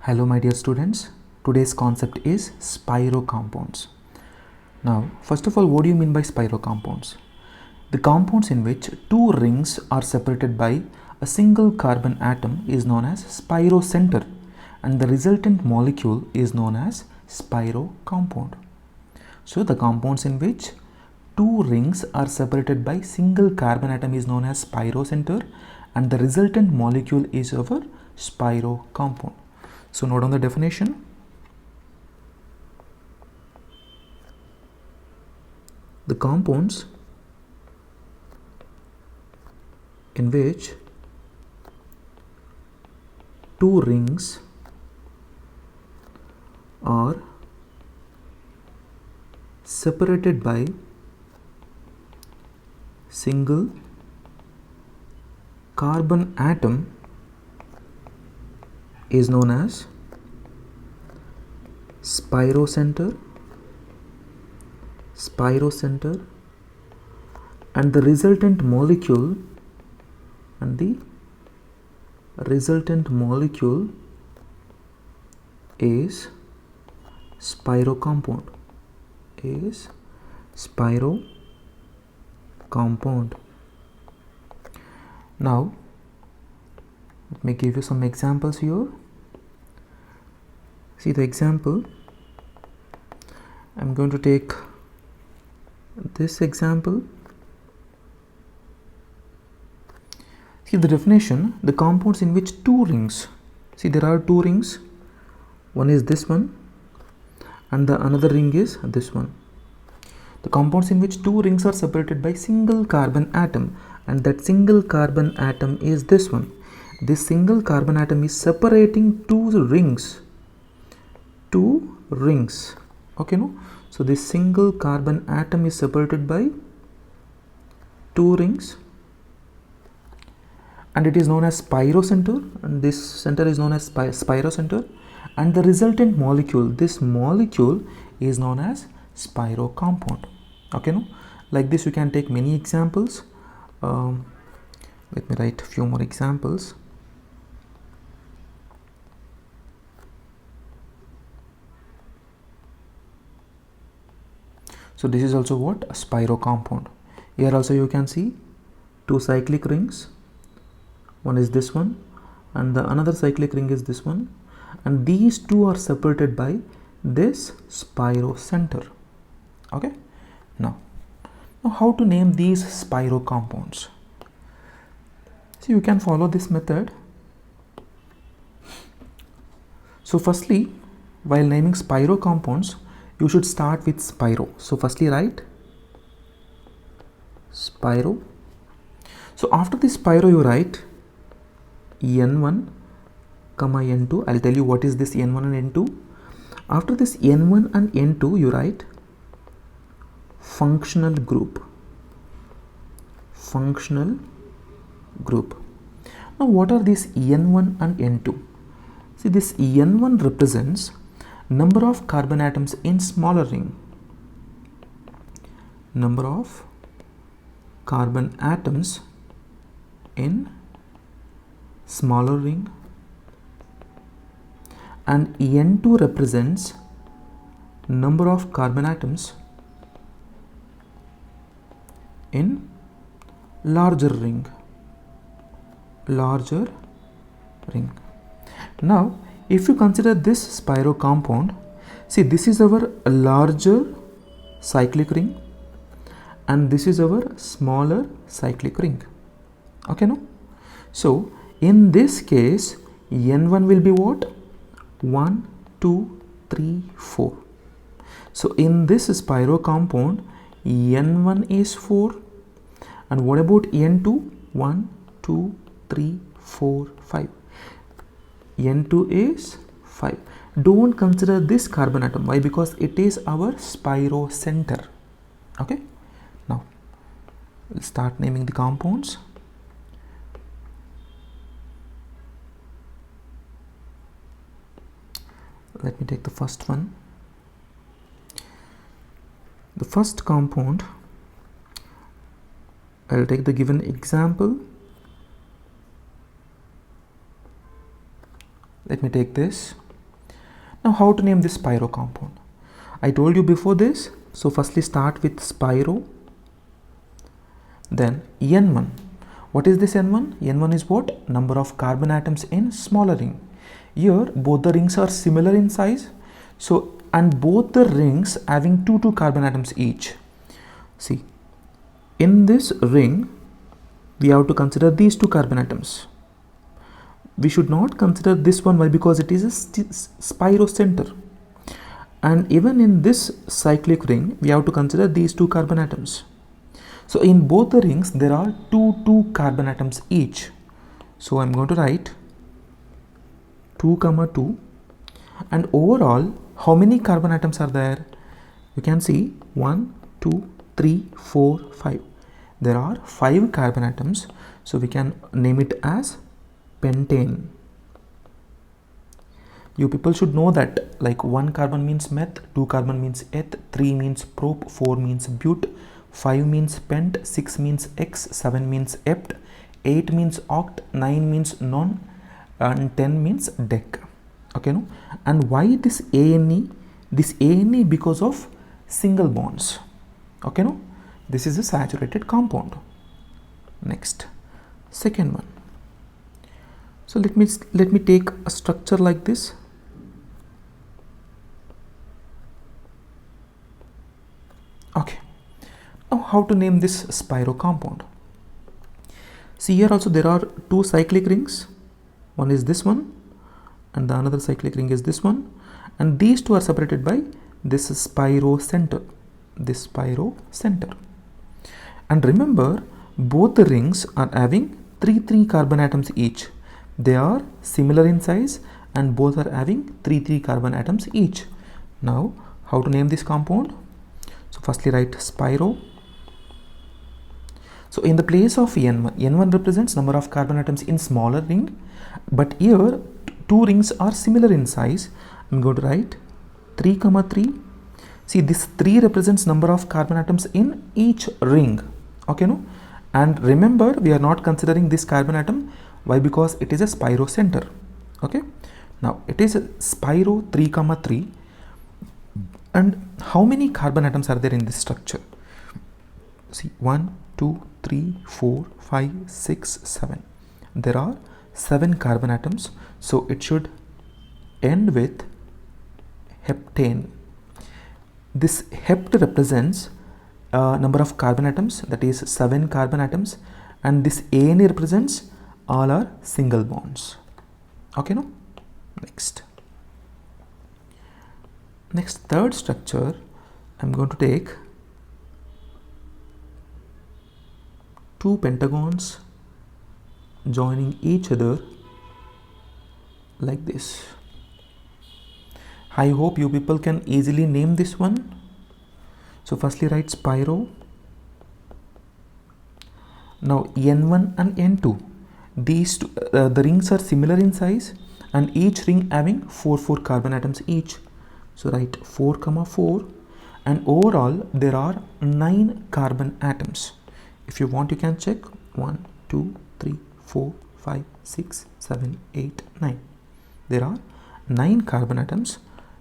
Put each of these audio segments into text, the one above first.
Hello my dear students, today's concept is spiro compounds. Now first of all, what do you mean by spiro compounds? The compounds in which two rings are separated by a single carbon atom is known as spirocenter and the resultant molecule is known as spiro compound. So the compounds in which two rings are separated by single carbon atom is known as spirocenter and the resultant molecule is our spiro compound. So note on the definition. The compounds in which two rings are separated by single carbon atom is known as spirocenter and the resultant molecule is spiro compound Now let me give you some examples here. See the example. I'm going to take this example. See the definition. The compounds in which two rings, see there are two rings, one is this one and the another ring is this one. The compounds in which two rings are separated by single carbon atom and that single carbon atom is this one. This single carbon atom is separating two rings. Okay, no? So this single carbon atom is separated by two rings and it is known as spirocenter and this center is known as spirocenter and the resultant molecule, this molecule is known as spiro compound. Okay, no? Like this you can take many examples. Let me write a few more examples. So this is also what? A spiro compound. Here also you can see two cyclic rings. One is this one and the another cyclic ring is this one and these two are separated by this spirocenter. Okay. Now how to name these spiro compounds? So you can follow this method. So firstly, while naming spiro compounds, you should start with spiro. So firstly write spiro. So after this spiro you write N1, N2. I'll tell you what is this N1 and N2. After this N1 and N2 you write functional group. Now what are these N1 and N2? See, this N1 represents number of carbon atoms in smaller ring. Number of carbon atoms in smaller ring and N2 represents number of carbon atoms in larger ring. Now if you consider this spiro compound, see this is our larger cyclic ring and this is our smaller cyclic ring. Okay, no? So in this case N1 will be what? 1, 2, 3, 4. So in this spiro compound N1 is 4 and what about N2? 1, 2, 3, 4, 5. N2 is 5. Don't consider this carbon atom. Why? Because it is our spirocenter. Okay. Now we'll start naming the compounds. Let me take the first one. The first compound, I'll take the given example. Let me take this Now how to name this Spiro compound? I told you before this. So firstly start with Spiro, then N1. What is this N1? N1 is what? Number of carbon atoms in smaller ring. Here both the rings are similar in size. So and both the rings having 2 carbon atoms each. See, in this ring we have to consider these 2 carbon atoms. We should not consider this one. Why? Because it is a Spiro center. And even in this cyclic ring we have to consider these 2 carbon atoms. So in both the rings there are 2 carbon atoms each. So I'm going to write 2, 2, and overall how many carbon atoms are there? You can see 1, 2, 3, 4, 5. There are 5 carbon atoms. So we can name it as pentane. You people should know that, like 1 carbon means meth, 2 carbon means eth, 3 means prop, 4 means but, 5 means pent, 6 means x, 7 means ept, 8 means oct, 9 means non, and 10 means dec. Okay, no? And why this ANE? This ANE because of single bonds. Okay, no? This is a saturated compound. Next, second one. So let me take a structure like this. Okay. Now how to name this Spiro compound? See, here also there are 2 cyclic rings. One is this one and the another cyclic ring is this one, and these 2 are separated by this Spiro center. This Spiro center. And remember, both the rings are having 3 carbon atoms each. They are similar in size and both are having 3 carbon atoms each. Now how to name this compound? So firstly write Spiro. So in the place of N1, N1 represents number of carbon atoms in smaller ring, but here 2 rings are similar in size. I'm going to write 3, 3. See, this 3 represents number of carbon atoms in each ring. Okay, no? And remember, we are not considering this carbon atom. Why? Because it is a Spiro center. Okay. Now it is a Spiro 3, 3. And how many carbon atoms are there in this structure? See, 1, 2, 3, 4, 5, 6, 7. There are 7 carbon atoms. So it should end with heptane. This hept represents number of carbon atoms, that is 7 carbon atoms, and this ANE represents all are single bonds. Okay, no? Next, third structure, I'm going to take 2 pentagons joining each other like this. I hope you people can easily name this one. So firstly write Spiro. Now N1 and N2, these two, the rings are similar in size and each ring having 4 carbon atoms each. So write 4, 4, and overall there are 9 carbon atoms. If you want, you can check 1, 2, 3, 4, 5, 6, 7, 8, 9. There are 9 carbon atoms.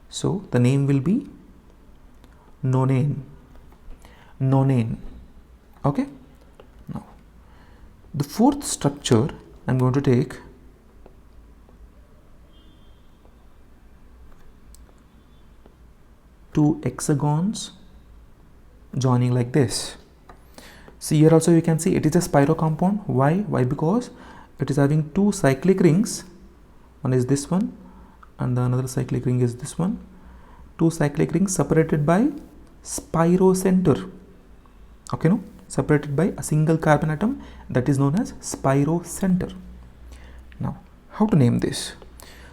So the name will be nonane. Nonane. Okay. Now the fourth structure, I'm going to take 2 hexagons joining like this. See, here also you can see it is a Spiro compound. Why? Because it is having 2 cyclic rings. One is this one and the another cyclic ring is this one. 2 cyclic rings separated by Spiro center. Okay, no? Separated by a single carbon atom, that is known as Spiro center. Now how to name this?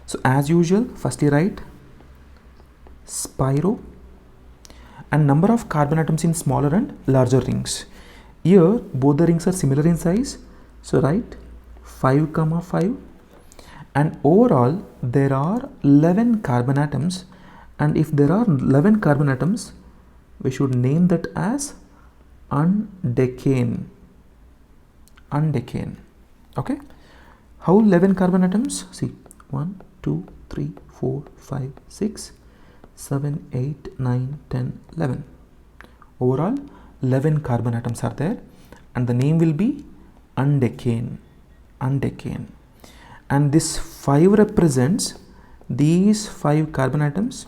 So as usual, firstly write Spiro and number of carbon atoms in smaller and larger rings. Here both the rings are similar in size, so write 5, 5, and overall there are 11 carbon atoms, and if there are 11 carbon atoms, we should name that as undecane. Undecane. Okay. How 11 carbon atoms? See, 1, 2, 3, 4, 5, 6, 7, 8, 9, 10, 11. Overall 11 carbon atoms are there, and the name will be undecane. Undecane. And this 5 represents these 5 carbon atoms,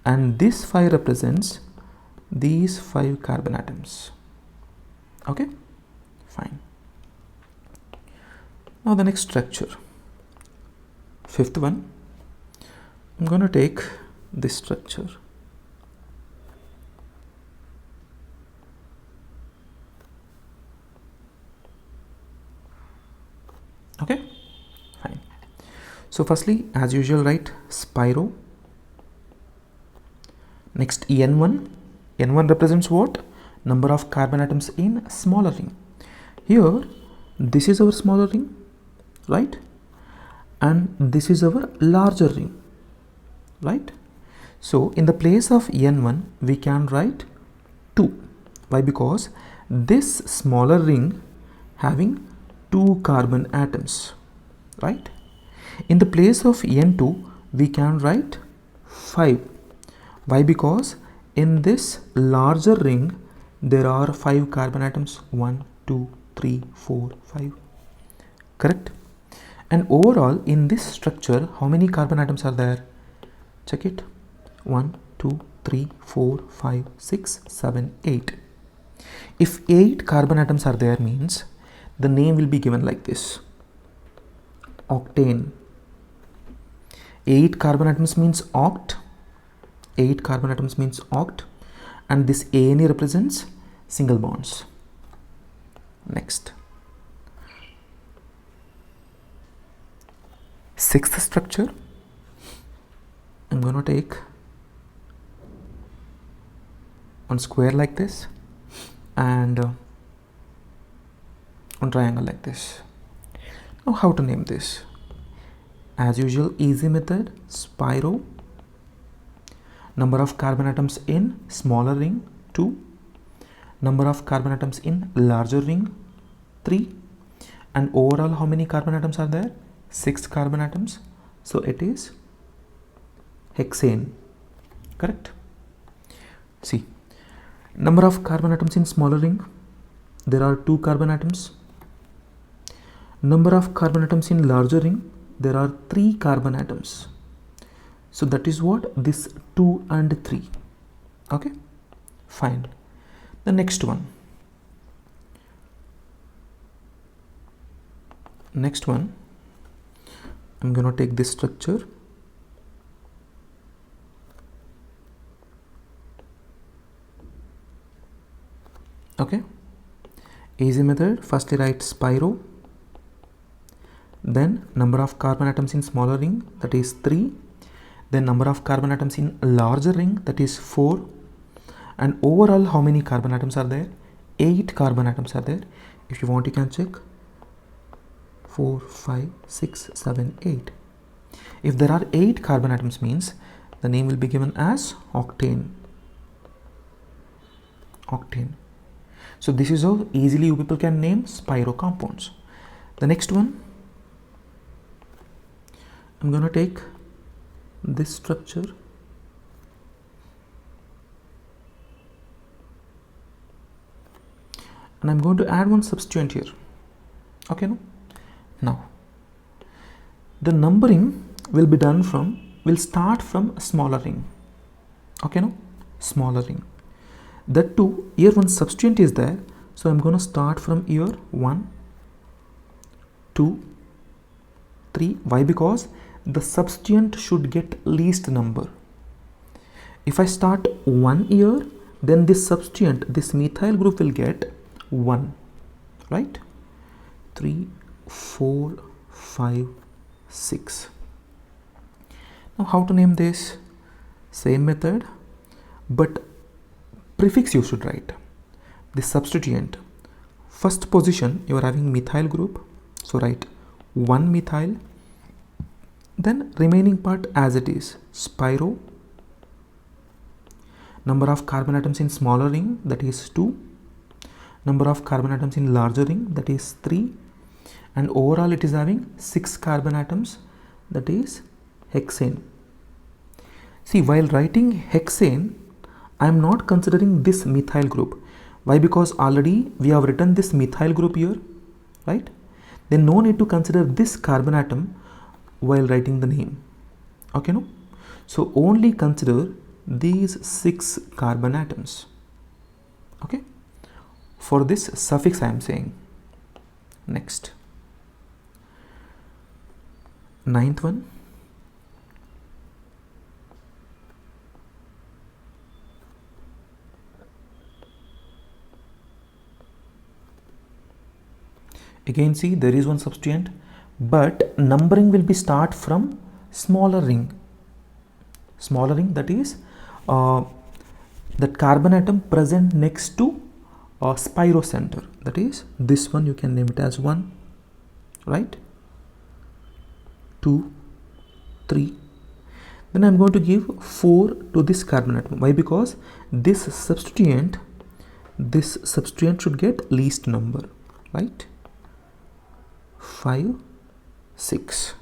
and this 5 represents these 5 carbon atoms. Okay, fine. Now the next structure, fifth one, I'm going to take this structure. Okay, fine. So firstly, as usual, write spiro. Next N1. N1 represents what? Number of carbon atoms in smaller ring. Here, this is our smaller ring, right? And this is our larger ring, right? So in the place of N1, we can write 2. Why? Because this smaller ring having 2 carbon atoms, right? In the place of N2, we can write 5. Why? Because in this larger ring, there are 5 carbon atoms. 1, 2, 3, 4, 5. Correct? And overall, in this structure, how many carbon atoms are there? Check it. 1, 2, 3, 4, 5, 6, 7, 8. If 8 carbon atoms are there, means the name will be given like this: octane. 8 carbon atoms means oct. 8 carbon atoms means oct, and this ANE represents single bonds. Next, sixth structure, I'm going to take one square like this and one triangle like this. Now how to name this? As usual, easy method, spiro. Number of carbon atoms in smaller ring 2, number of carbon atoms in larger ring 3, and overall how many carbon atoms are there? 6 carbon atoms. So it is hexane. Correct? See, number of carbon atoms in smaller ring, there are 2 carbon atoms. Number of carbon atoms in larger ring, there are 3 carbon atoms. So that is what this 2 and 3. Okay, fine. The next one. Next one, I'm going to take this structure. Okay, easy method. Firstly write spiro, then number of carbon atoms in smaller ring, that is 3, then number of carbon atoms in larger ring, that is 4, and overall how many carbon atoms are there? 8 carbon atoms are there. If you want, you can check 4, 5, 6, 7, 8. If there are 8 carbon atoms, means the name will be given as octane. Octane. So this is how easily you people can name spiro compounds. The next one, I'm going to take this structure. And I'm going to add one substituent here. Okay, no? Now, the numbering will be done from, will start from a smaller ring. Okay, no? Smaller ring. That too, here one substituent is there. So I'm going to start from here 1, 2, 3. Why? Because the substituent should get least number. If I start 1 here, then this substituent, this methyl group will get 1, right? 3, 4, 5, 6. Now how to name this? Same method, but prefix you should write. The substituent, first position you are having methyl group, so write 1 methyl, then remaining part as it is, spiro. Number of carbon atoms in smaller ring, that is 2. Number of carbon atoms in larger ring, that is 3. And overall it is having 6 carbon atoms, that is hexane. See, while writing hexane, I am not considering this methyl group. Why? Because already we have written this methyl group here, right? Then no need to consider this carbon atom while writing the name. Okay, no? So only consider these 6 carbon atoms. Okay? For this suffix I am saying. Next. 9th one. Again, see, there is one substituent, but numbering will be start from smaller ring. Smaller ring, that is that carbon atom present next to spirocenter. That is this one, you can name it as 1, right? 2, 3. Then I am going to give 4 to this carbon atom. Why? Because this substituent should get least number, right? 5, 6.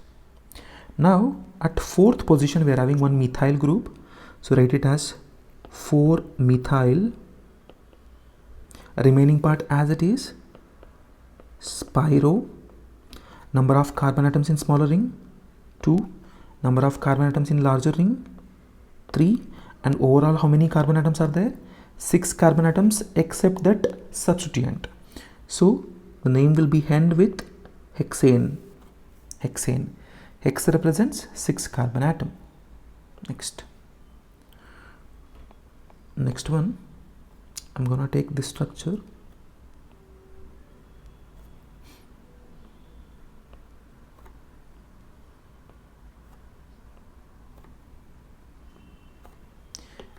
Now at 4th position we are having one methyl group, so write it as 4 methyl. Remaining part as it is. Spiro. Number of carbon atoms in smaller ring 2. Number of carbon atoms in larger ring 3. And overall how many carbon atoms are there? 6 carbon atoms except that substituent. So the name will be end with hexane. Hexane. Hex represents 6 carbon atom. Next one, I'm gonna take this structure.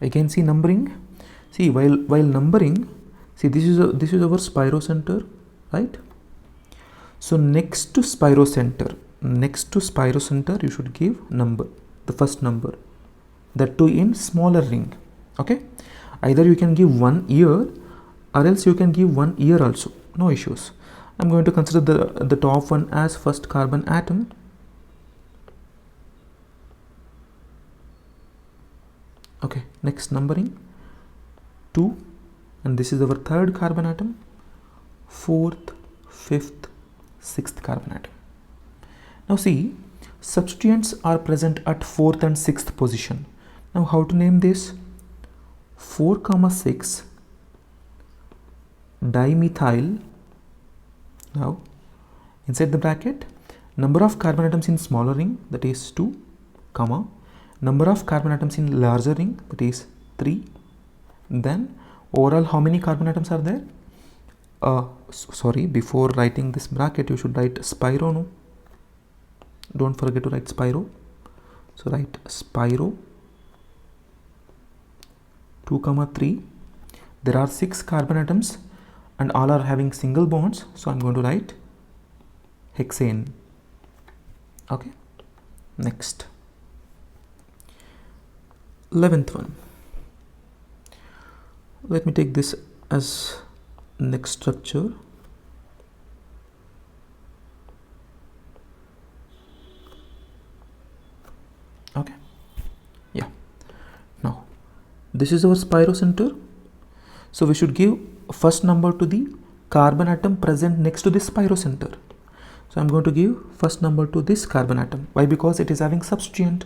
Again, see numbering. See, while numbering, see this is our spirocenter, right? So next to spirocenter you should give number, the first number, that too in smaller ring. Okay, either you can give 1 year or else you can give 1 year also, no issues. I'm going to consider the top one as first carbon atom. Okay, next numbering 2, and this is our third carbon atom, 4th, 5th, 6th carbon atom. Now see, substituents are present at 4th and 6th position. Now how to name this? 4,6 dimethyl. Now inside the bracket, number of carbon atoms in smaller ring, that is 2, comma, number of carbon atoms in larger ring, that is 3. Then overall how many carbon atoms are there? Sorry, before writing this bracket you should write spiro, no? Don't forget to write spiro. So write spiro 2, 3. There are 6 carbon atoms and all are having single bonds, so I'm going to write hexane. Okay, next 11th one. Let me take this as next structure. Okay, yeah. Now this is our spirocenter, so we should give first number to the carbon atom present next to this spirocenter. So I'm going to give first number to this carbon atom. Why? Because it is having substituent.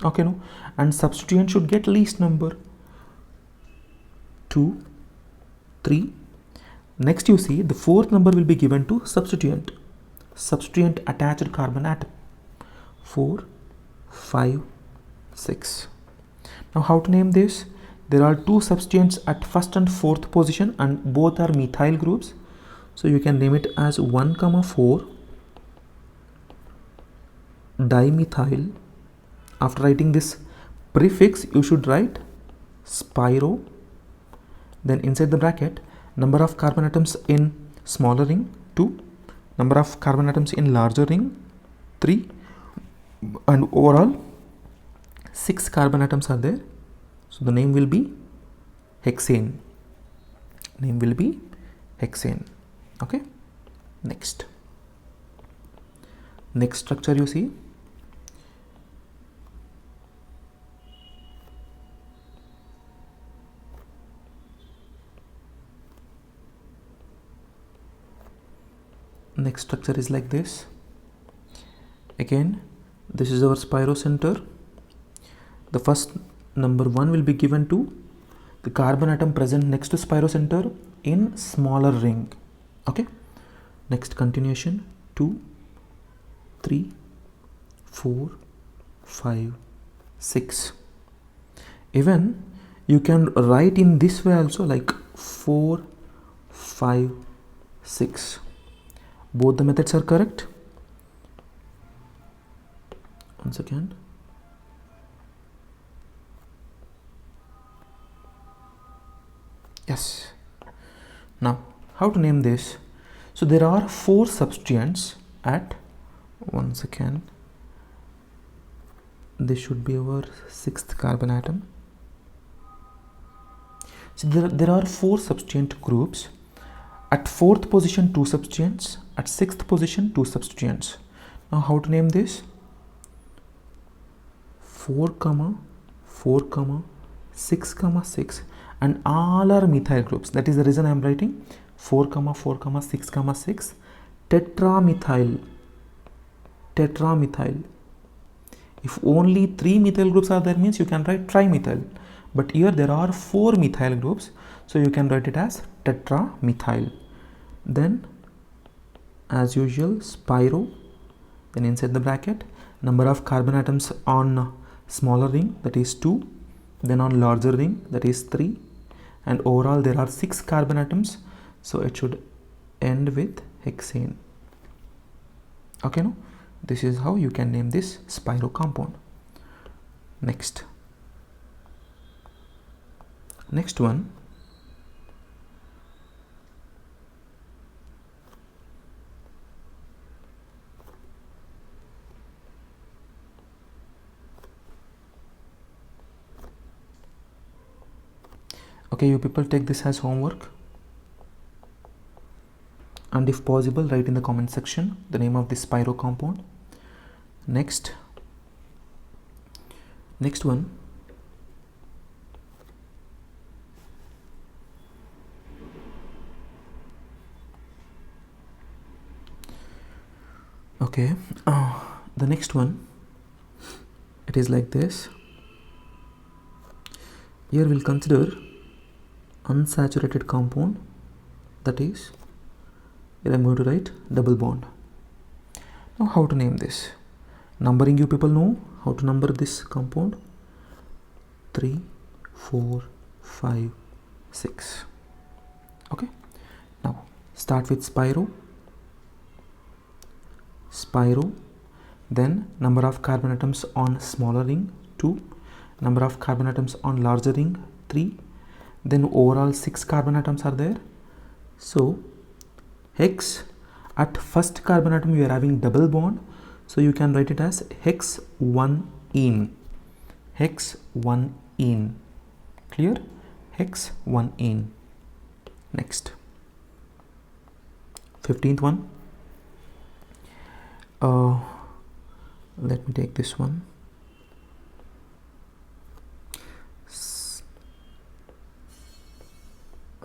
Okay, no, and substituent should get least number. 2, 3. Next you see the 4th number will be given to substituent attached carbon atom. 4, 5, 6. Now how to name this? There are 2 substituents at 1st and 4th position and both are methyl groups, so you can name it as 1, 4 dimethyl. After writing this prefix you should write spiro. Then inside the bracket, number of carbon atoms in smaller ring 2, number of carbon atoms in larger ring 3, and overall 6 carbon atoms are there, so the name will be hexane. Okay, next structure you see, Next structure is like this. Again, this is our spirocenter. The first number 1 will be given to the carbon atom present next to spirocenter in smaller ring. Okay, next continuation 2, 3, 4, 5, 6. Even you can write in this way also, like 4, 5, 6. Both the methods are correct. Once again, yes. Now how to name this? So there are 4 substituents at, once again, this should be our 6th carbon atom. So there are 4 substituent groups. At 4th position 2 substituents, at 6th position 2 substituents. Now how to name this? 4, 4, 6, 6, and all are methyl groups. That is the reason I am writing 4, 4, 6, 6, tetramethyl. Tetramethyl. If only 3 methyl groups are there, means you can write trimethyl. But here there are 4 methyl groups, so you can write it as tetramethyl. Then, as usual, spiro. Then inside the bracket, number of carbon atoms on smaller ring, that is 2. Then on larger ring, that is 3. And overall there are 6 carbon atoms, so it should end with hexane. Okay, no? This is how you can name this spiro compound. Next one, okay, you people take this as homework, and if possible write in the comment section the name of this spiro compound. Next one, okay, the next one, it is like this. Here we'll consider unsaturated compound, that is, here I'm going to write double bond. Now how to name this? Numbering, you people know how to number this compound. 3, 4, 5, 6. Okay, now start with spiro, then number of carbon atoms on smaller ring 2, number of carbon atoms on larger ring 3, then overall 6 carbon atoms are there. So hex, at first carbon atom you are having double bond, so you can write it as hex 1-ene. Hex 1-ene. Clear? Hex 1-ene. Next, 15th one. Let me take this one.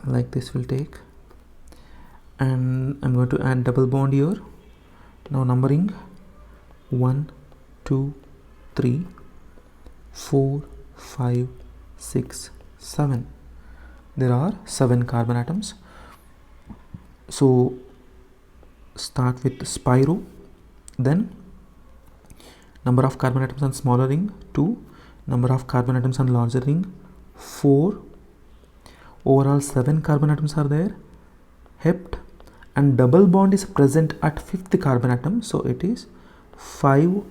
Like this will take, and I'm going to add double bond here. Now numbering 1, 2, 3, 4, 5, 6, 7. There are 7 carbon atoms. So start with spiro, then number of carbon atoms on smaller ring 2, number of carbon atoms on larger ring 4, overall 7 carbon atoms are there. Hept, and double bond is present at 5th carbon atom, so it is 5-ene.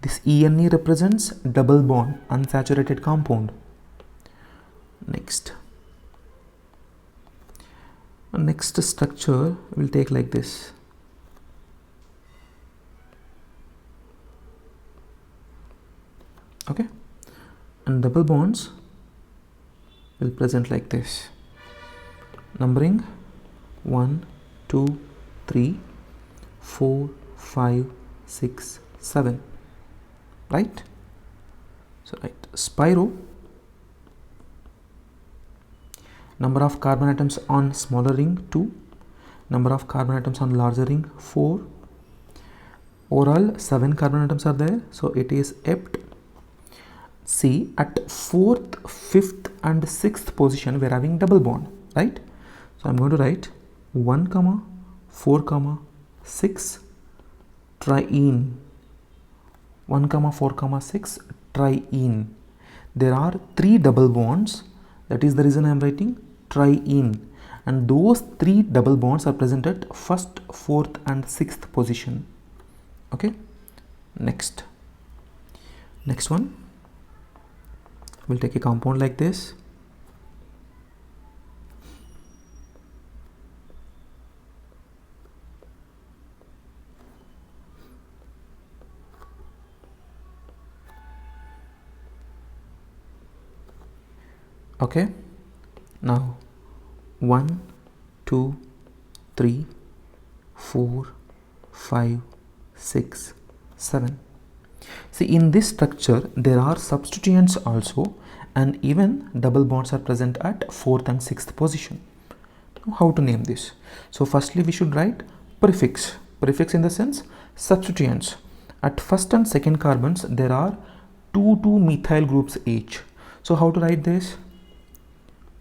This ene represents double bond, unsaturated compound. Next structure will take like this. Okay, and double bonds will present like this. Numbering 1, 2, 3, 4, 5, 6, 7. Right? So right, spiro, number of carbon atoms on smaller ring 2, Number of carbon atoms on larger ring 4. Overall 7 carbon atoms are there, so it is hept. See, at 4th, 5th and 6th position we are having double bond, right? So I'm going to write 1 comma 4 comma 6 triene. 1 comma 4 comma 6 triene. There are 3 double bonds, that is the reason I am writing triene, and those 3 double bonds are present at 1st, 4th and 6th position. Okay, next one, we'll take a compound like this. Okay, now 1 2 3 4 5 6 7. See, in this structure there are substituents also, and even double bonds are present at 4th and 6th position. Now, how to name this? So firstly we should write prefix in the sense substituents. At 1st and 2nd carbons there are 2 methyl groups each. So how to write this?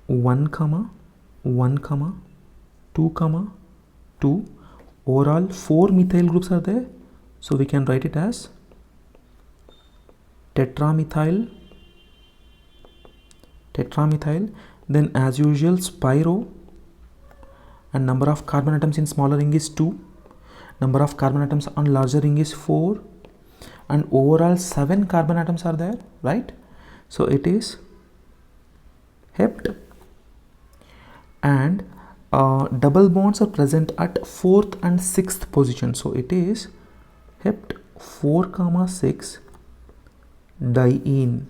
1 comma 1 comma 2 comma 2. Overall 4 methyl groups are there, so we can write it as tetramethyl. Then as usual spiro, and number of carbon atoms in smaller ring is 2, number of carbon atoms on larger ring is 4, and overall 7 carbon atoms are there, right? So it is hept, and double bonds are present at 4th and 6th position, so it is hept 4 comma 6 diene.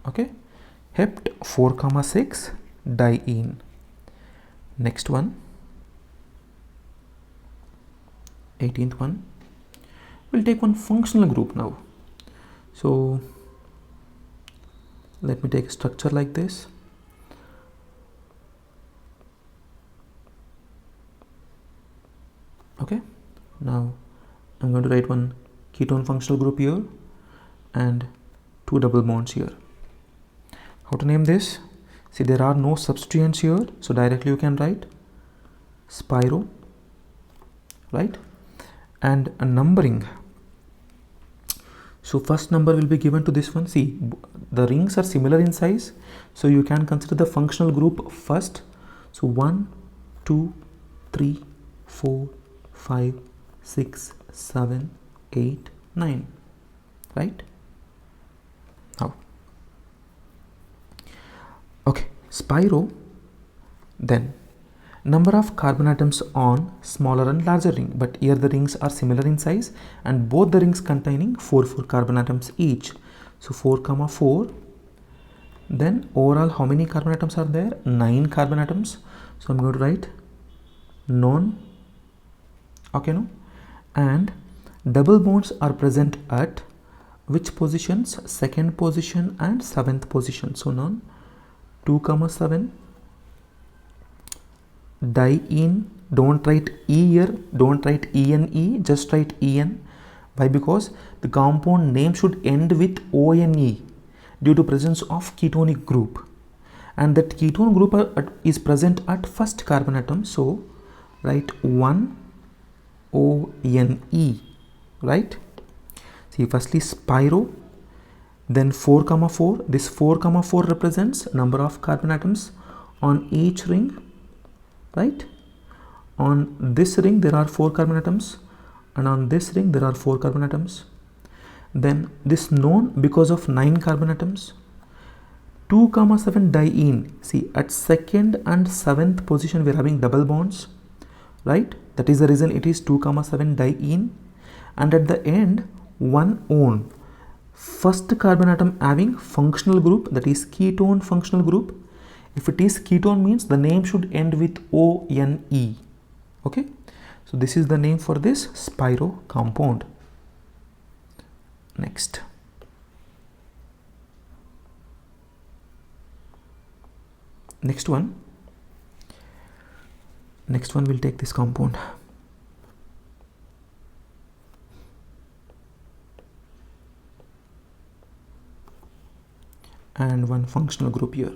Okay, hept 4 comma 6 diene. Next one, 18th one, we'll take one functional group now. So let me take a structure like this. Okay, now I'm going to write one ketone functional group here and 2 double bonds here. How to name this? See, there are no substituents here, so directly you can write spiro, right? And a numbering. So first number will be given to this one. See, the rings are similar in size, so you can consider the functional group first. So 1 2 3 4 5 6 7 8 9, right? Now okay, spiro, then number of carbon atoms on smaller and larger ring, but here the rings are similar in size and both the rings containing 4 carbon atoms each. So 4 comma 4. Then overall how many carbon atoms are there? 9 carbon atoms. So I'm going to write non. Okay, no, and double bonds are present at which positions? 2nd position and 7th position. So non 2 comma 7 diene. Don't write E here, don't write ENE, just write EN. Why? Because the compound name should end with ONE due to presence of ketonic group, and that ketone group is present at 1st carbon atom, so write 1 ONE, right? See, firstly spiro, then 4 comma 4. This 4 comma 4 represents number of carbon atoms on each ring, right? On this ring there are 4 carbon atoms, and on this ring there are 4 carbon atoms. Then this non, because of 9 carbon atoms. 2 comma 7 diene. See, at 2nd and 7th position we are having double bonds, right? That is the reason it is 2 comma 7 diene. And at the end 1 one. 1st carbon atom having functional group, that is ketone functional group. If it is ketone means the name should end with ONE. Okay, so this is the name for this spiro compound. Next, one, Next one, we'll take this compound. And one functional group here.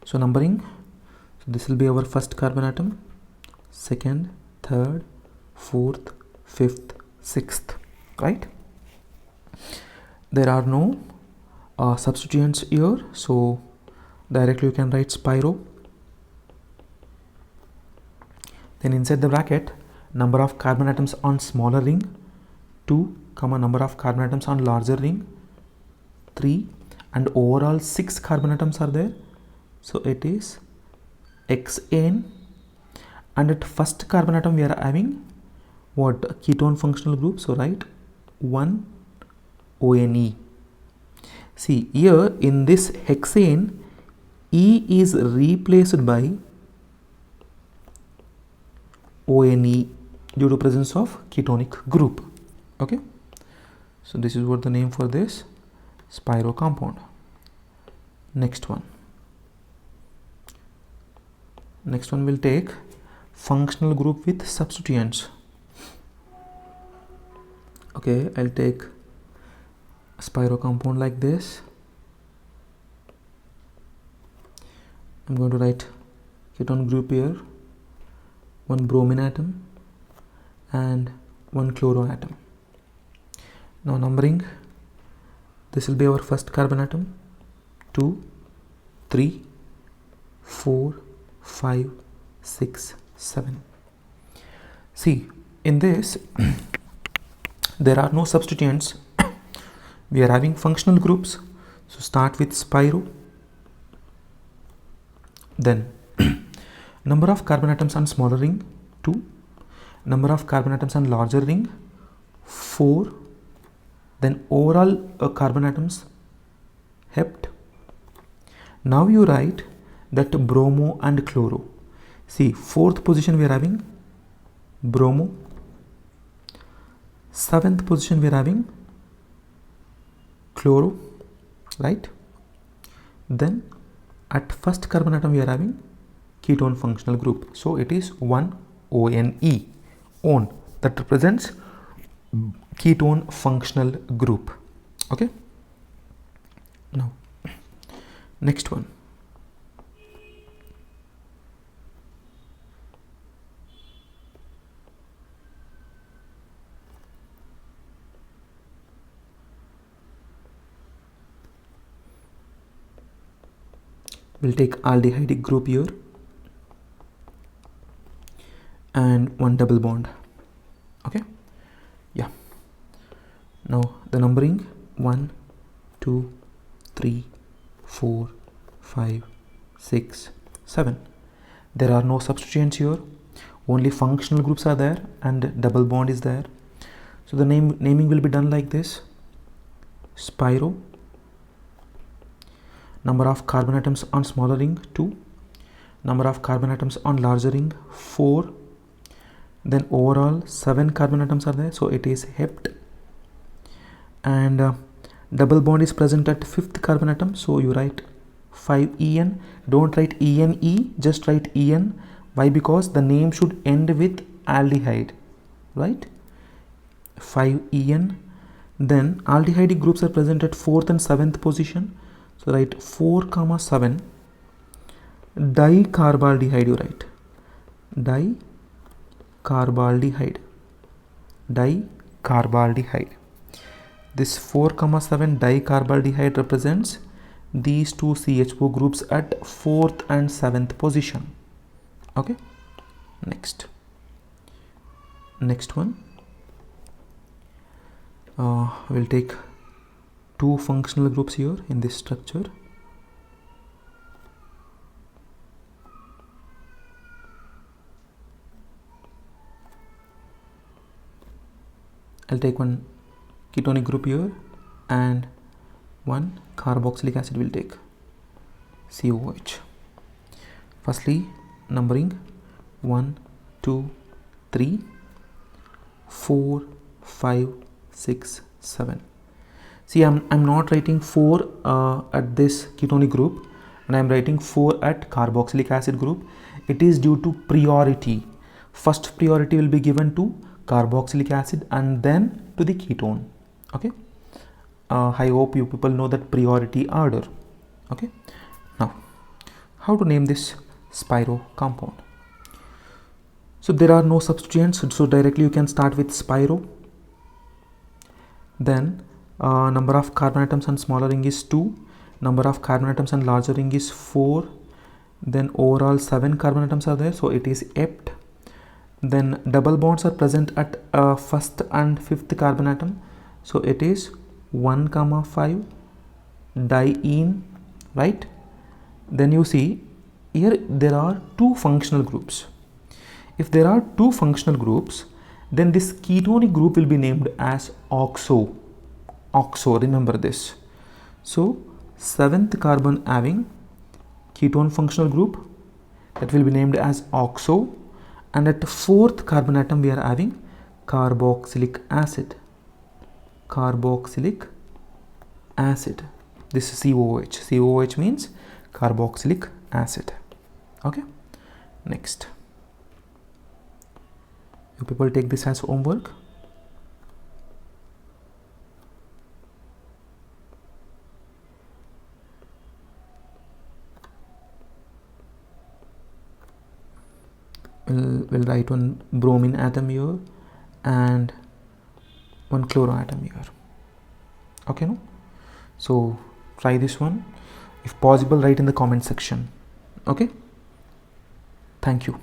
So numbering, so this will be our first carbon atom, second, third, fourth, fifth, sixth, right? There are no substituents here, so directly you can write Spiro. Then inside the bracket, number of carbon atoms on smaller ring 2, comma number of carbon atoms on larger ring 3, and overall 6 carbon atoms are there. So it is hexane, and at first carbon atom we are having what? Ketone functional group. So write 1 ONE. See here in this hexane, E is replaced by ONE due to presence of ketonic group. Okay, so this is what the name for this Spiro compound. Next one will take functional group with substituents. Okay, I'll take a Spiro compound like this. I'm going to write ketone group here, one bromine atom and one chloro atom. Now numbering, this will be our first carbon atom, 2, 3, 4, 5, 6, 7. See, in this there are no substituents. We are having functional groups. So start with Spiro. Then number of carbon atoms on smaller ring 2, number of carbon atoms on larger ring 4, then overall carbon atoms hept. Now you write that bromo and chloro. See, fourth position we are having bromo, seventh position we are having chloro, right? Then at first carbon atom we are having ketone functional group. So it is 1 ONE, ON, that represents ketone functional group. Okay, now next one. We'll take aldehyde group here and one double bond. Okay, yeah. Now the numbering 1, 2, 3, 4, 5, 6, 7. There are no substituents here, only functional groups are there and double bond is there. So the naming will be done like this: Spiro, number of carbon atoms on smaller ring 2, number of carbon atoms on larger ring 4, then overall 7 carbon atoms are there, so it is hept, and double bond is present at fifth carbon atom, so you write 5En. Don't write ENE, just write En. Why? Because the name should end with aldehyde, right? 5En. Then aldehyde groups are present at 4th and 7th position, so write 4, 7. Dicarbaldehyde, you write dicarbaldehyde. This 4, 7 dicarbaldehyde represents these two CHO groups at 4th and 7th position. Okay, next one, we'll take 2 functional groups here in this structure. I'll take one ketonic group here and one carboxylic acid will take, COOH. Firstly, numbering 1, 2, 3, 4, 5, 6, 7. See, I'm not writing 4 at this ketonic group, and I'm writing 4 at carboxylic acid group. it is due to priority. First priority will be given to carboxylic acid and then to the ketone. Okay, I hope you people know that priority order. Okay, now how to name this Spiro compound? So there are no substituents, so directly you can start with Spiro. Then number of carbon atoms on smaller ring is 2, number of carbon atoms on larger ring is 4, then overall 7 carbon atoms are there, so it is ept. Then double bonds are present at first and fifth carbon atom, so it is 1,5 diene, right? Then you see here there are two functional groups. If there are two functional groups, then this ketonic group will be named as oxo. Oxo, remember this. So 7th carbon having ketone functional group, that will be named as oxo, and at the 4th carbon atom we are having carboxylic acid. Carboxylic acid. This is COOH. COOH means carboxylic acid. Okay, next. You people take this as homework. We'll write one bromine atom here and one chloro atom here. Okay, no? So try this one. If possible, write in the comment section. Okay, thank you.